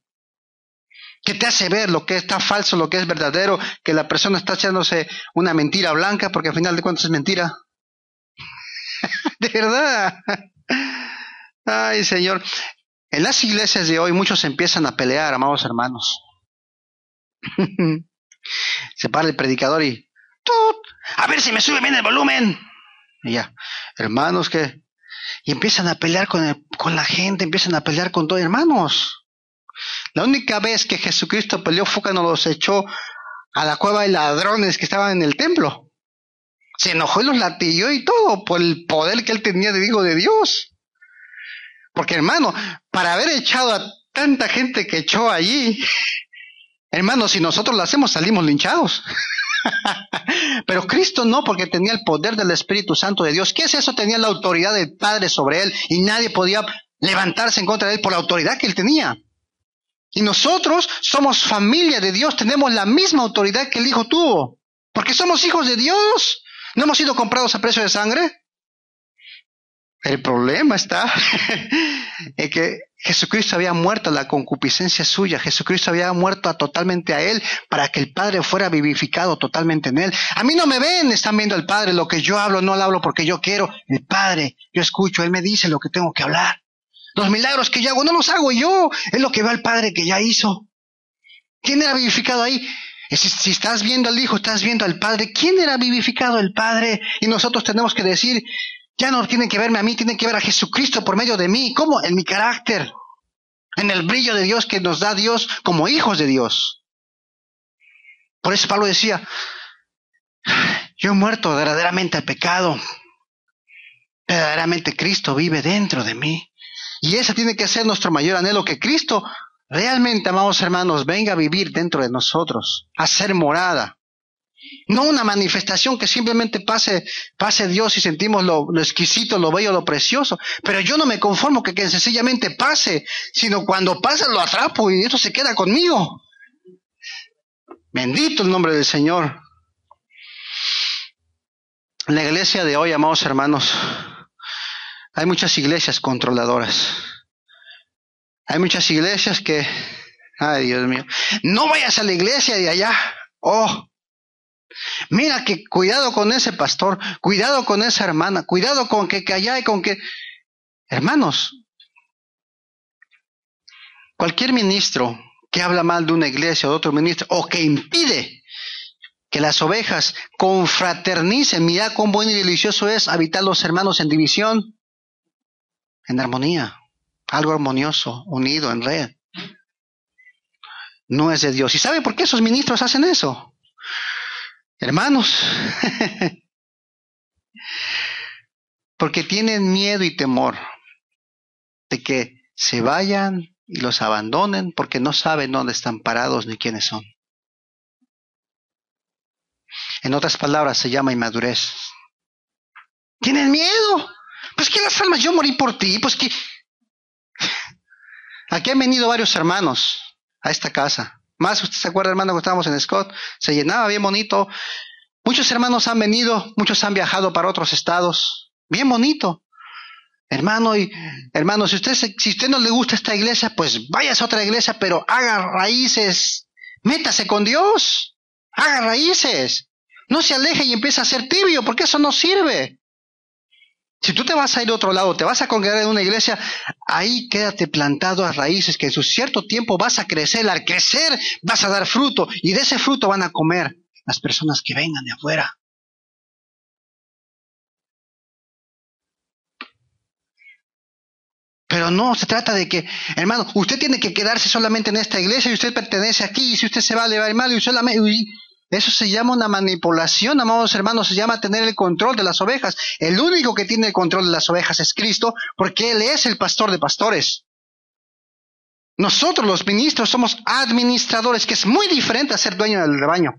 que te hace ver lo que está falso, lo que es verdadero, que la persona está echándose una mentira blanca, porque al final de cuentas es mentira. De verdad. Ay, Señor. En las iglesias de hoy muchos empiezan a pelear, amados hermanos. Se para el predicador y ¡tut! A ver si me sube bien el volumen. Y ya, hermanos, que y empiezan a pelear con la gente, empiezan a pelear con todo, hermanos. La única vez que Jesucristo peleó fue cuando los echó a la cueva de ladrones que estaban en el templo. Se enojó y los latilló y todo por el poder que él tenía de hijo de Dios. Porque, hermano, para haber echado a tanta gente que echó allí, hermano, si nosotros lo hacemos, salimos linchados. Pero Cristo no, porque tenía el poder del Espíritu Santo de Dios. ¿Qué es eso? Tenía la autoridad del Padre sobre él y nadie podía levantarse en contra de él por la autoridad que él tenía. Y nosotros somos familia de Dios, tenemos la misma autoridad que el Hijo tuvo, porque somos hijos de Dios. ¿No hemos sido comprados a precio de sangre? El problema está en que Jesucristo había muerto a la concupiscencia suya. Jesucristo había muerto totalmente a él para que el Padre fuera vivificado totalmente en él. A mí no me ven, están viendo al Padre. Lo que yo hablo no lo hablo porque yo quiero. El Padre, yo escucho, Él me dice lo que tengo que hablar. Los milagros que yo hago no los hago yo, es lo que ve al Padre que ya hizo. ¿Quién era vivificado ahí? Si estás viendo al Hijo, estás viendo al Padre. ¿Quién era vivificado? El Padre. Y nosotros tenemos que decir, ya no tienen que verme a mí, tienen que ver a Jesucristo por medio de mí. ¿Cómo? En mi carácter, en el brillo de Dios que nos da Dios como hijos de Dios. Por eso Pablo decía, yo he muerto verdaderamente al pecado. Verdaderamente Cristo vive dentro de mí. Y ese tiene que ser nuestro mayor anhelo, que Cristo realmente, amados hermanos, venga a vivir dentro de nosotros, a ser morada. No una manifestación que simplemente pase Dios y sentimos lo exquisito, lo bello, lo precioso. Pero yo no me conformo que sencillamente pase, sino cuando pasa lo atrapo y eso se queda conmigo. Bendito el nombre del Señor. En la iglesia de hoy, amados hermanos, hay muchas iglesias controladoras. Hay muchas iglesias que, ay Dios mío, no vayas a la iglesia de allá. Oh, mira que cuidado con ese pastor, cuidado con esa hermana, cuidado con que allá y con que... Hermanos, cualquier ministro que habla mal de una iglesia o de otro ministro, o que impide que las ovejas confraternicen, mira cuán bueno y delicioso es habitar los hermanos en división, en armonía, algo armonioso, unido, en red. No es de Dios. ¿Y sabe por qué esos ministros hacen eso? Hermanos, porque tienen miedo y temor de que se vayan y los abandonen porque no saben dónde están parados ni quiénes son. En otras palabras, se llama inmadurez. ¿Tienen miedo? Pues que las almas, yo morí por ti, pues que... Aquí han venido varios hermanos a esta casa. Más, usted se acuerda, hermano, que estábamos en Scott, se llenaba bien bonito. Muchos hermanos han venido, muchos han viajado para otros estados. Bien bonito. Hermano, si usted no le gusta esta iglesia, pues váyase a otra iglesia, pero haga raíces. Métase con Dios. Haga raíces. No se aleje y empiece a ser tibio, porque eso no sirve. Si tú te vas a ir a otro lado, te vas a congregar en una iglesia, ahí quédate plantado a raíces, que en su cierto tiempo vas a crecer. Al crecer vas a dar fruto, y de ese fruto van a comer las personas que vengan de afuera. Pero no se trata de que, hermano, usted tiene que quedarse solamente en esta iglesia y usted pertenece aquí, y si usted se va, le va a ir mal, y solamente... Eso se llama una manipulación, amados hermanos, se llama tener el control de las ovejas. El único que tiene el control de las ovejas es Cristo, porque Él es el pastor de pastores. Nosotros los ministros somos administradores, que es muy diferente a ser dueño del rebaño.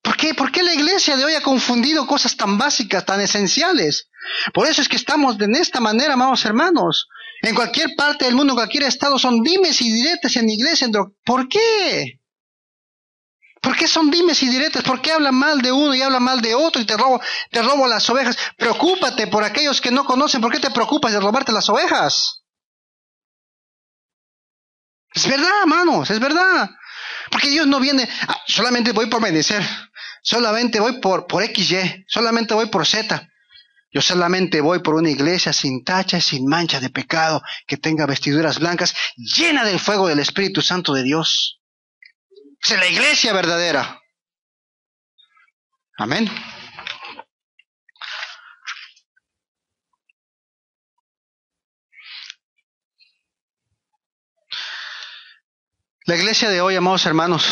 ¿Por qué? ¿Por qué la iglesia de hoy ha confundido cosas tan básicas, tan esenciales? Por eso es que estamos de esta manera, amados hermanos. En cualquier parte del mundo, en cualquier estado, son dimes y diretes en iglesia. ¿Por qué? ¿Por qué son dimes y diretes? ¿Por qué hablan mal de uno y hablan mal de otro y te robo las ovejas? Preocúpate por aquellos que no conocen. ¿Por qué te preocupas de robarte las ovejas? Es verdad, hermanos, es verdad. Porque Dios no viene, solamente voy por obedecer, solamente voy por XY, solamente voy por Z. Yo solamente voy por una iglesia sin tacha, sin mancha de pecado, que tenga vestiduras blancas, llena del fuego del Espíritu Santo de Dios. Es la iglesia verdadera. Amén. La iglesia de hoy, amados hermanos,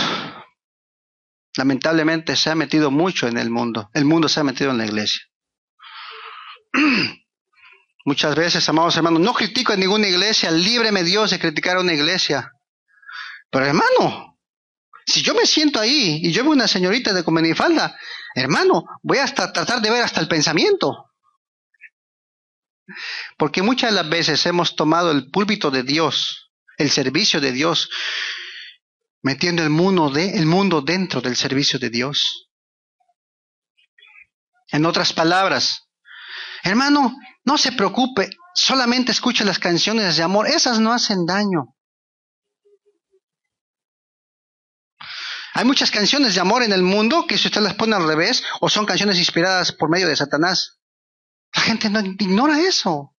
lamentablemente se ha metido mucho en el mundo. El mundo se ha metido en la iglesia. Muchas veces, amados hermanos, no critico en ninguna iglesia, líbreme Dios de criticar a una iglesia. Pero hermano, Si yo me siento ahí y yo veo una señorita de con minifalda, hermano, voy a tratar de ver hasta el pensamiento. Porque muchas de las veces hemos tomado el púlpito de Dios, el servicio de Dios, metiendo el mundo dentro del servicio de Dios. En otras palabras, hermano, no se preocupe, solamente escuche las canciones de amor, esas no hacen daño. Hay muchas canciones de amor en el mundo que si usted las pone al revés, o son canciones inspiradas por medio de Satanás. La gente no ignora eso.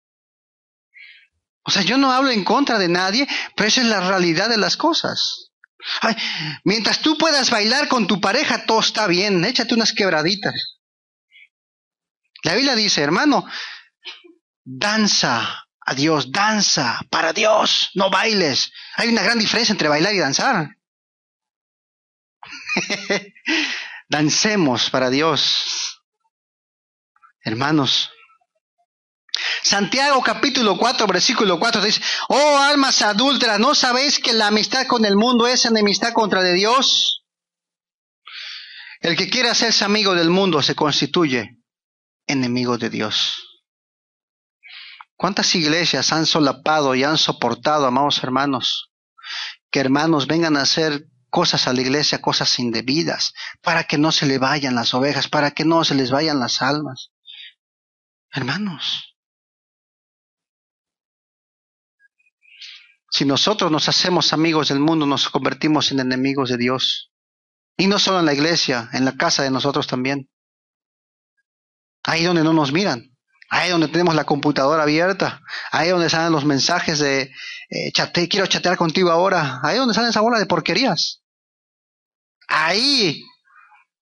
O sea, yo no hablo en contra de nadie, pero esa es la realidad de las cosas. Ay, mientras tú puedas bailar con tu pareja, todo está bien, échate unas quebraditas. La Biblia dice, hermano, danza a Dios, danza para Dios, no bailes. Hay una gran diferencia entre bailar y danzar. Dancemos para Dios. Hermanos, Santiago capítulo 4, versículo 4 dice, oh almas adúlteras, ¿no sabéis que la amistad con el mundo es enemistad contra de Dios? El que quiere hacerse amigo del mundo se constituye enemigo de Dios. ¿Cuántas iglesias han solapado y han soportado, amados hermanos, que hermanos vengan a hacer cosas a la iglesia, cosas indebidas, para que no se le vayan las ovejas, para que no se les vayan las almas? Hermanos, si nosotros nos hacemos amigos del mundo, nos convertimos en enemigos de Dios. Y no solo en la iglesia, en la casa de nosotros también. Ahí donde no nos miran, ahí donde tenemos la computadora abierta, ahí donde salen los mensajes de quiero chatear contigo ahora, ahí donde salen esa bola de porquerías. Ahí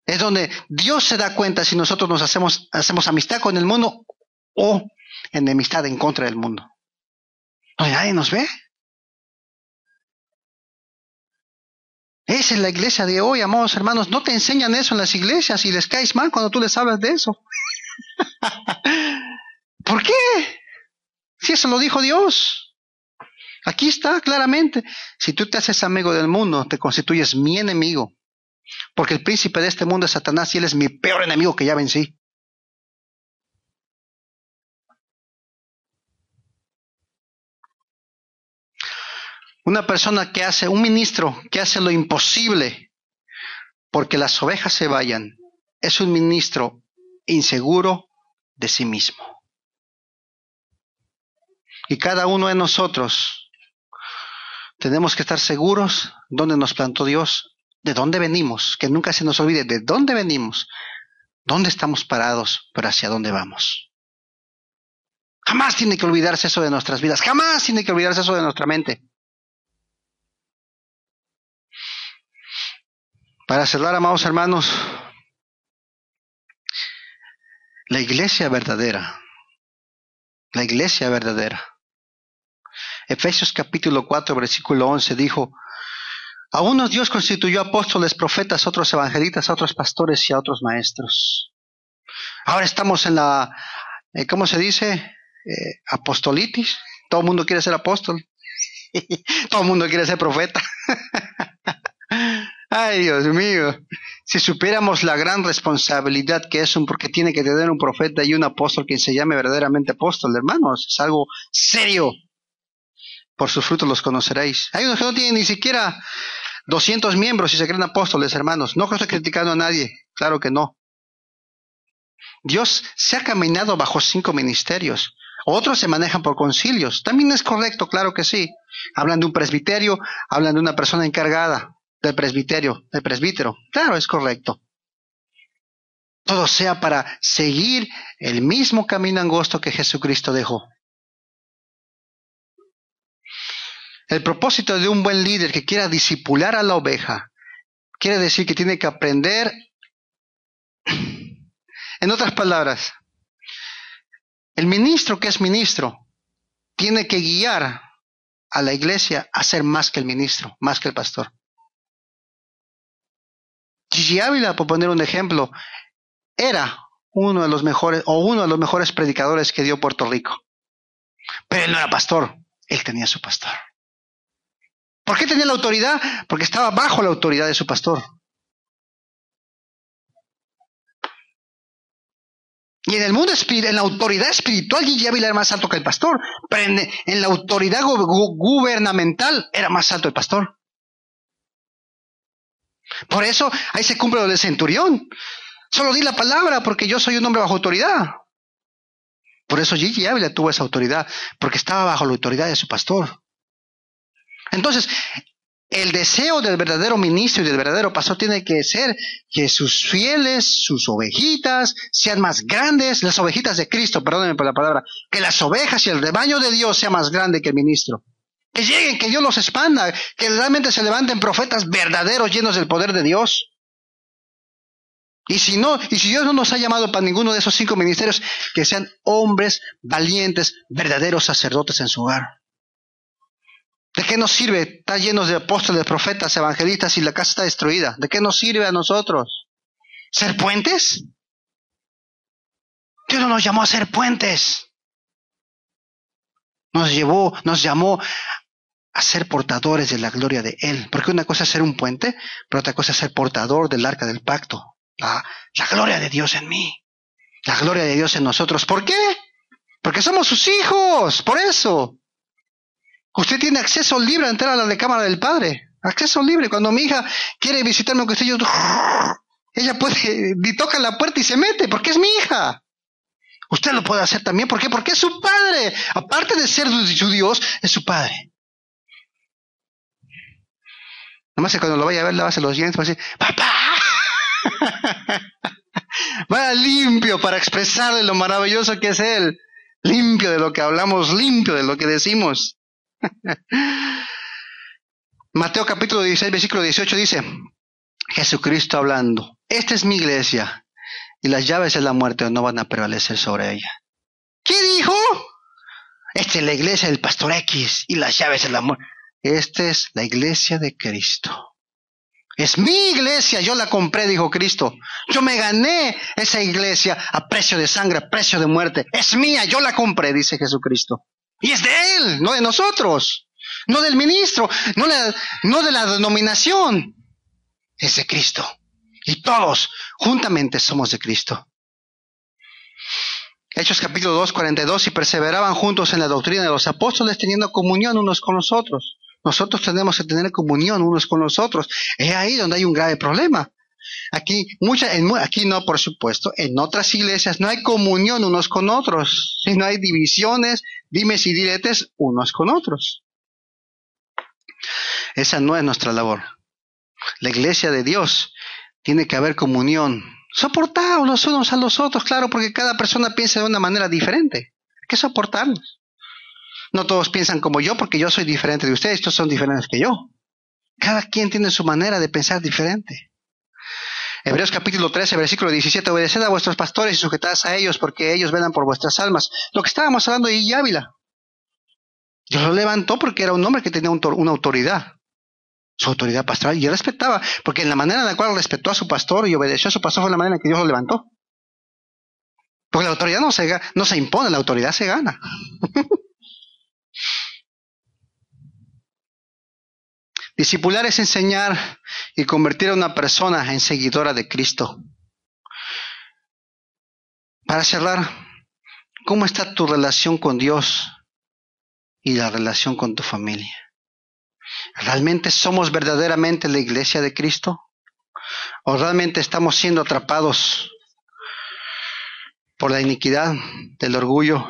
es donde Dios se da cuenta si nosotros nos hacemos amistad con el mundo o enemistad en contra del mundo. Donde nadie nos ve. Esa es la iglesia de hoy, amados hermanos. No te enseñan eso en las iglesias y les caes mal cuando tú les hablas de eso. ¿Por qué? Si eso lo dijo Dios. Aquí está claramente. Si tú te haces amigo del mundo, te constituyes mi enemigo. Porque el príncipe de este mundo es Satanás y él es mi peor enemigo que ya vencí. Una persona que hace, un ministro que hace lo imposible porque las ovejas se vayan, es un ministro inseguro de sí mismo. Y cada uno de nosotros tenemos que estar seguros dónde nos plantó Dios, de dónde venimos, que nunca se nos olvide de dónde venimos, dónde estamos parados, pero hacia dónde vamos. Jamás tiene que olvidarse eso de nuestras vidas, jamás tiene que olvidarse eso de nuestra mente. Para cerrar, amados hermanos, la iglesia verdadera, Efesios capítulo 4, versículo 11 dijo, a unos Dios constituyó apóstoles, profetas, otros evangelistas, a otros pastores y a otros maestros. Ahora estamos en la, ¿cómo se dice? Apostolitis. Todo el mundo quiere ser apóstol. Todo el mundo quiere ser profeta. Ay, Dios mío. Si supiéramos la gran responsabilidad que es porque tiene que tener un profeta y un apóstol que se llame verdaderamente apóstol, hermanos, es algo serio. Por sus frutos los conoceréis. Hay unos que no tienen ni siquiera 200 miembros y se creen apóstoles, hermanos. No estoy criticando a nadie, claro que no. Dios se ha caminado bajo 5 ministerios. Otros se manejan por concilios. También es correcto, claro que sí. Hablan de un presbiterio, hablan de una persona encargada del presbiterio, del presbítero. Claro, es correcto. Todo sea para seguir el mismo camino angosto que Jesucristo dejó. El propósito de un buen líder que quiera discipular a la oveja quiere decir que tiene que aprender. En otras palabras, el ministro que es ministro tiene que guiar a la iglesia a ser más que el ministro, más que el pastor. Gigi Ávila, por poner un ejemplo, era uno de los mejores predicadores que dio Puerto Rico. Pero él no era pastor, él tenía su pastor. ¿Por qué tenía la autoridad? Porque estaba bajo la autoridad de su pastor. Y en el mundo espiritual, en la autoridad espiritual, Gigi Ávila era más alto que el pastor, pero en la autoridad gubernamental era más alto el pastor. Por eso ahí se cumple lo del centurión. Solo di la palabra porque yo soy un hombre bajo autoridad. Por eso Gigi Ávila tuvo esa autoridad, porque estaba bajo la autoridad de su pastor. Entonces, el deseo del verdadero ministro y del verdadero pastor tiene que ser que sus fieles, sus ovejitas, sean más grandes, las ovejitas de Cristo, perdónenme por la palabra, que las ovejas y el rebaño de Dios sea más grande que el ministro. Que lleguen, que Dios los expanda, que realmente se levanten profetas verdaderos llenos del poder de Dios. Y si Dios no nos ha llamado para ninguno de esos 5 ministerios, que sean hombres valientes, verdaderos sacerdotes en su hogar. ¿De qué nos sirve estar llenos de apóstoles, profetas, evangelistas y la casa está destruida? ¿De qué nos sirve a nosotros? ¿Ser puentes? Dios no nos llamó a ser puentes. Nos llamó a ser portadores de la gloria de Él. Porque una cosa es ser un puente, pero otra cosa es ser portador del arca del pacto. La gloria de Dios en mí. La gloria de Dios en nosotros. ¿Por qué? Porque somos sus hijos. Por eso. Usted tiene acceso libre a entrar a la recámara del Padre. Acceso libre. Cuando mi hija quiere visitarme, aunque esté yo, ella puede, y toca la puerta y se mete, porque es mi hija. Usted lo puede hacer también. ¿Por qué? Porque es su Padre. Aparte de ser su Dios, es su Padre. Nomás que cuando lo vaya a ver, le va a hacer los dientes, va a decir, ¡papá! Vaya limpio para expresarle lo maravilloso que es Él. Limpio de lo que hablamos, limpio de lo que decimos. Mateo capítulo 16, versículo 18 dice, Jesucristo hablando, esta es mi iglesia y las llaves de la muerte no van a prevalecer sobre ella. ¿Qué dijo? Esta es la iglesia del pastor X y las llaves de la muerte. Esta es la iglesia de Cristo. Es mi iglesia, yo la compré, dijo Cristo. Yo me gané esa iglesia a precio de sangre, a precio de muerte. Es mía, yo la compré, dice Jesucristo. Y es de Él, no de nosotros, no del ministro, no de la denominación. Es de Cristo. Y todos, juntamente, somos de Cristo. Hechos capítulo 2, 42, y perseveraban juntos en la doctrina de los apóstoles, teniendo comunión unos con los otros. Nosotros tenemos que tener comunión unos con los otros. Es ahí donde hay un grave problema. Aquí no, por supuesto, en otras iglesias no hay comunión unos con otros, sino hay divisiones, dimes y diretes unos con otros. Esa no es nuestra labor. La iglesia de Dios tiene que haber comunión, soportados los unos a los otros, claro, porque cada persona piensa de una manera diferente. Hay que soportarnos. No todos piensan como yo, porque yo soy diferente de ustedes, estos son diferentes que yo. Cada quien tiene su manera de pensar diferente. Hebreos capítulo 13, versículo 17, obedeced a vuestros pastores y sujetad a ellos, porque ellos velan por vuestras almas. Lo que estábamos hablando de Gigi Ávila. Dios lo levantó porque era un hombre que tenía una autoridad. Su autoridad pastoral, y él respetaba, porque en la manera en la cual respetó a su pastor y obedeció a su pastor fue la manera en que Dios lo levantó. Porque la autoridad no se impone, la autoridad se gana. Discipular es enseñar y convertir a una persona en seguidora de Cristo. Para cerrar, ¿cómo está tu relación con Dios y la relación con tu familia? ¿Realmente somos verdaderamente la iglesia de Cristo? ¿O realmente estamos siendo atrapados por la iniquidad, del orgullo?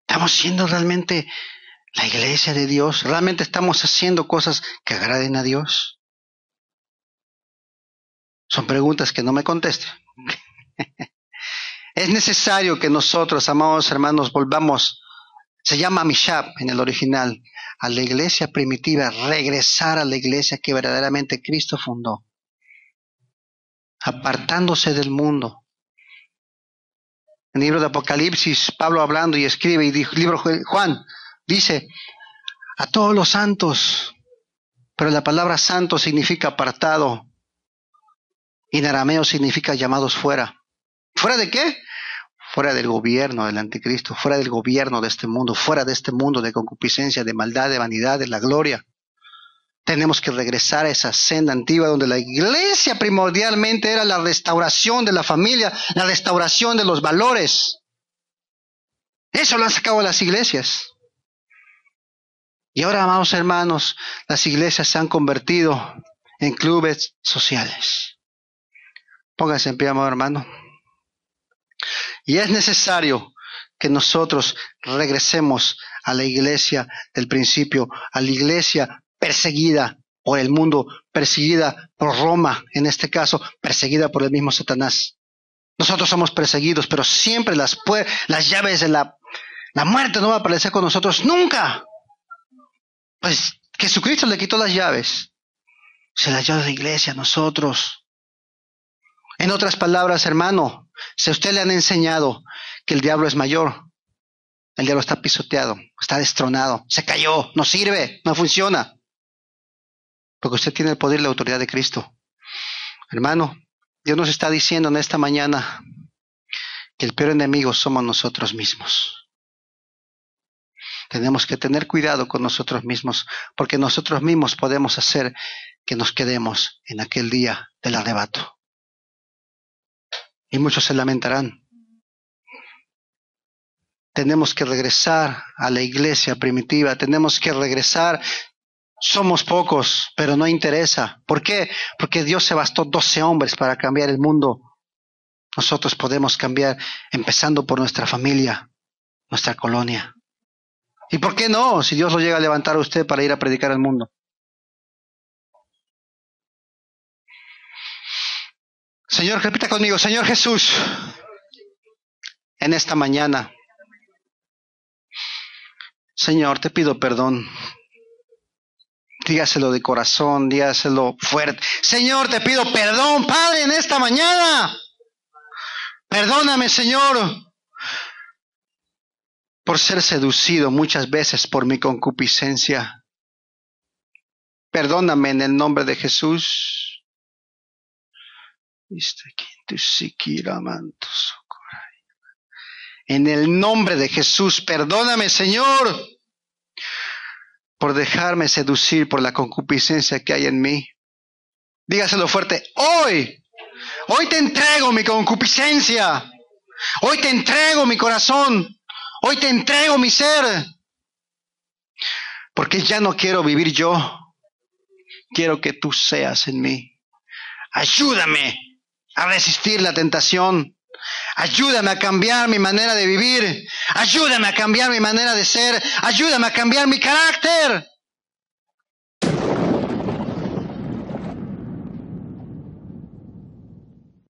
¿Estamos siendo realmente la iglesia de Dios? ¿Realmente estamos haciendo cosas que agraden a Dios? Son preguntas que no me contesten. Es necesario que nosotros, amados hermanos, volvamos, se llama Mishab en el original, a la iglesia primitiva, regresar a la iglesia que verdaderamente Cristo fundó, apartándose del mundo. En el libro de Apocalipsis, Pablo hablando y escribe, y el libro de Juan dice, a todos los santos, pero la palabra santo significa apartado, y en arameo significa llamados fuera. ¿Fuera de qué? fuera del gobierno del anticristo, fuera del gobierno de este mundo, fuera de este mundo de concupiscencia, de maldad, de vanidad, de la gloria. Tenemos que regresar a esa senda antigua donde la iglesia primordialmente era la restauración de la familia, la restauración de los valores. Eso lo han sacado las iglesias. Y ahora, amados hermanos, las iglesias se han convertido en clubes sociales. Pónganse en pie, amado hermano. Y es necesario que nosotros regresemos a la iglesia del principio, a la iglesia perseguida por el mundo, perseguida por Roma, en este caso, perseguida por el mismo Satanás. Nosotros somos perseguidos, pero siempre las llaves de la muerte no va a aparecer con nosotros nunca. Pues Jesucristo le quitó las llaves. Se las dio a la iglesia, a nosotros. En otras palabras, hermano, si a usted le han enseñado que el diablo es mayor, el diablo está pisoteado, está destronado, se cayó, no sirve, no funciona. Porque usted tiene el poder y la autoridad de Cristo. Hermano, Dios nos está diciendo en esta mañana que el peor enemigo somos nosotros mismos. Tenemos que tener cuidado con nosotros mismos, porque nosotros mismos podemos hacer que nos quedemos en aquel día del arrebato. Y muchos se lamentarán. Tenemos que regresar a la iglesia primitiva, tenemos que regresar. Somos pocos, pero no interesa. ¿Por qué? Porque Dios se bastó 12 hombres para cambiar el mundo. Nosotros podemos cambiar empezando por nuestra familia, nuestra colonia. ¿Y por qué no? Si Dios lo llega a levantar a usted para ir a predicar al mundo. Señor, repita conmigo, Señor Jesús, en esta mañana, Señor, te pido perdón. Dígaselo de corazón, dígaselo fuerte. Señor, te pido perdón, Padre, en esta mañana. Perdóname, Señor, por ser seducido muchas veces por mi concupiscencia. Perdóname en el nombre de Jesús. En el nombre de Jesús, perdóname, Señor, por dejarme seducir por la concupiscencia que hay en mí. Dígaselo fuerte, hoy te entrego mi concupiscencia. Hoy te entrego mi corazón. Hoy te entrego mi ser. Porque ya no quiero vivir yo. Quiero que tú seas en mí. Ayúdame a resistir la tentación. Ayúdame a cambiar mi manera de vivir. Ayúdame a cambiar mi manera de ser. Ayúdame a cambiar mi carácter.